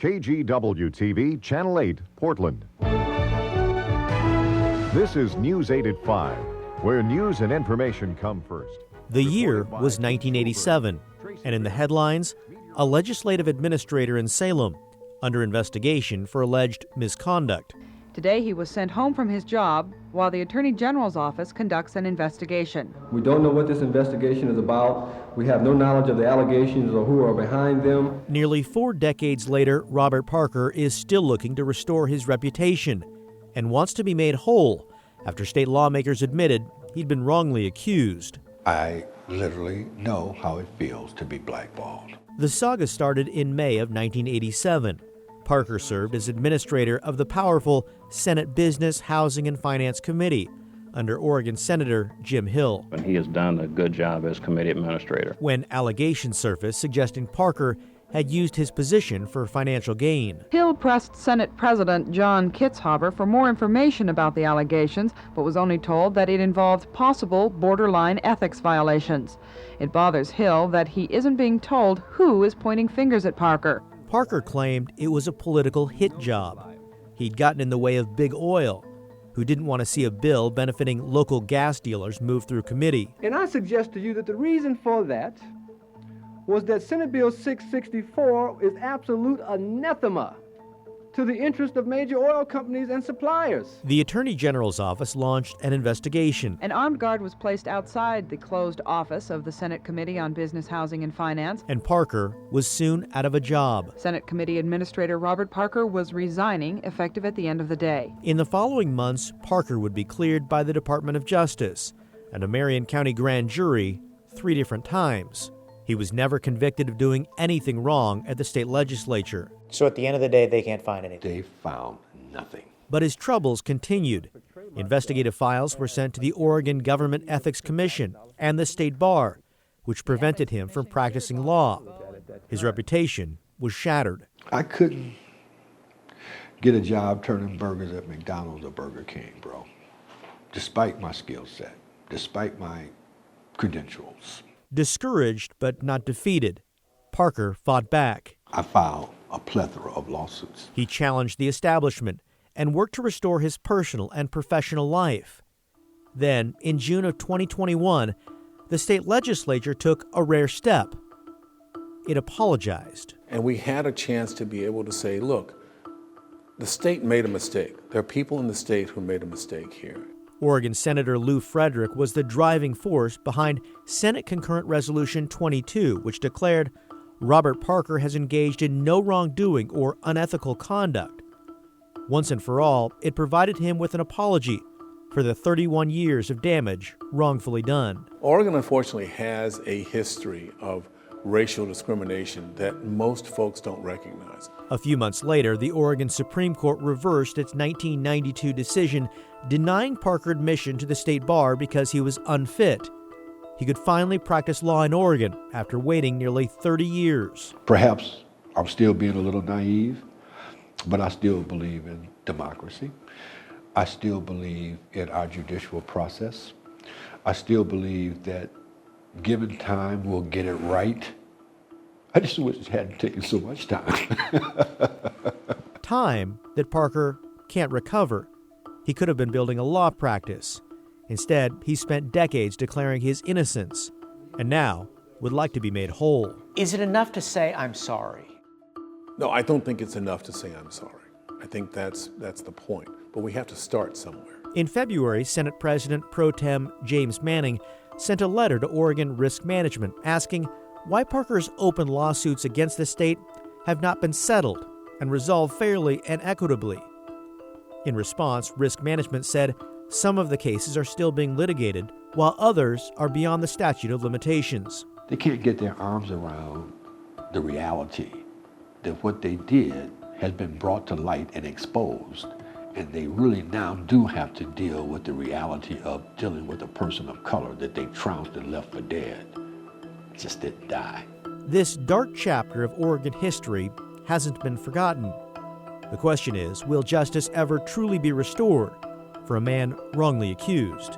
KGW-TV, Channel 8, Portland. This is News 8 at 5, where news and information come first. The year was 1987, and in the headlines, a legislative administrator in Salem under investigation for alleged misconduct. Today he was sent home from his job while the Attorney General's office conducts an investigation. We don't know what this investigation is about. We have no knowledge of the allegations or who are behind them. Nearly 4 decades later, Robert Parker is still looking to restore his reputation and wants to be made whole after state lawmakers admitted he'd been wrongly accused. I literally know how it feels to be blackballed. The saga started in May of 1987. Parker served as administrator of the powerful Senate Business, Housing, and Finance Committee under Oregon Senator Jim Hill. And he has done a good job as committee administrator. When allegations surfaced suggesting Parker had used his position for financial gain. Hill pressed Senate President John Kitzhaber for more information about the allegations, but was only told that it involved possible borderline ethics violations. It bothers Hill that he isn't being told who is pointing fingers at Parker. Parker claimed it was a political hit job. He'd gotten in the way of Big Oil, who didn't want to see a bill benefiting local gas dealers move through committee. And I suggest to you that the reason for that was that Senate Bill 664 is absolute anathema to the interest of major oil companies and suppliers. The Attorney General's office launched an investigation. An armed guard was placed outside the closed office of the Senate Committee on Business, Housing, and Finance. And Parker was soon out of a job. Senate Committee Administrator Robert Parker was resigning, effective at the end of the day. In the following months, Parker would be cleared by the Department of Justice and a Marion County grand jury 3 different times. He was never convicted of doing anything wrong at the state legislature. So at the end of the day, they can't find anything. They found nothing. But his troubles continued. Investigative files were sent to the Oregon Government Ethics Commission and the state bar, which prevented him from practicing law. His reputation was shattered. I couldn't get a job turning burgers at McDonald's or Burger King, bro. Despite my skill set, despite my credentials. Discouraged but not defeated, Parker fought back. I filed a plethora of lawsuits. He challenged the establishment and worked to restore his personal and professional life. Then, in June of 2021, the state legislature took a rare step. It apologized. And we had a chance to be able to say, look, the state made a mistake. There are people in the state who made a mistake here. Oregon Senator Lou Frederick was the driving force behind Senate Concurrent Resolution 22, which declared Robert Parker has engaged in no wrongdoing or unethical conduct. Once and for all, it provided him with an apology for the 31 years of damage wrongfully done. Oregon, unfortunately, has a history of racial discrimination that most folks don't recognize. A few months later, the Oregon Supreme Court reversed its 1992 decision denying Parker admission to the state bar because he was unfit. He could finally practice law in Oregon after waiting nearly 30 years. Perhaps I'm still being a little naive, but I still believe in democracy. I still believe in our judicial process. I still believe that given time, we'll get it right. I just wish it hadn't taken so much time. Time that Parker can't recover. He could have been building a law practice. Instead, he spent decades declaring his innocence, and now would like to be made whole. Is it enough to say, I'm sorry? No, I don't think it's enough to say I'm sorry. I think that's the point. But we have to start somewhere. In February, Senate President Pro Tem James Manning sent a letter to Oregon Risk Management asking why Parker's open lawsuits against the state have not been settled and resolved fairly and equitably. In response, Risk Management said some of the cases are still being litigated, while others are beyond the statute of limitations. They can't get their arms around the reality that what they did has been brought to light and exposed, and they really now do have to deal with the reality of dealing with a person of color that they trounced and left for dead. Just didn't die. This dark chapter of Oregon history hasn't been forgotten. The question is, will justice ever truly be restored for a man wrongly accused?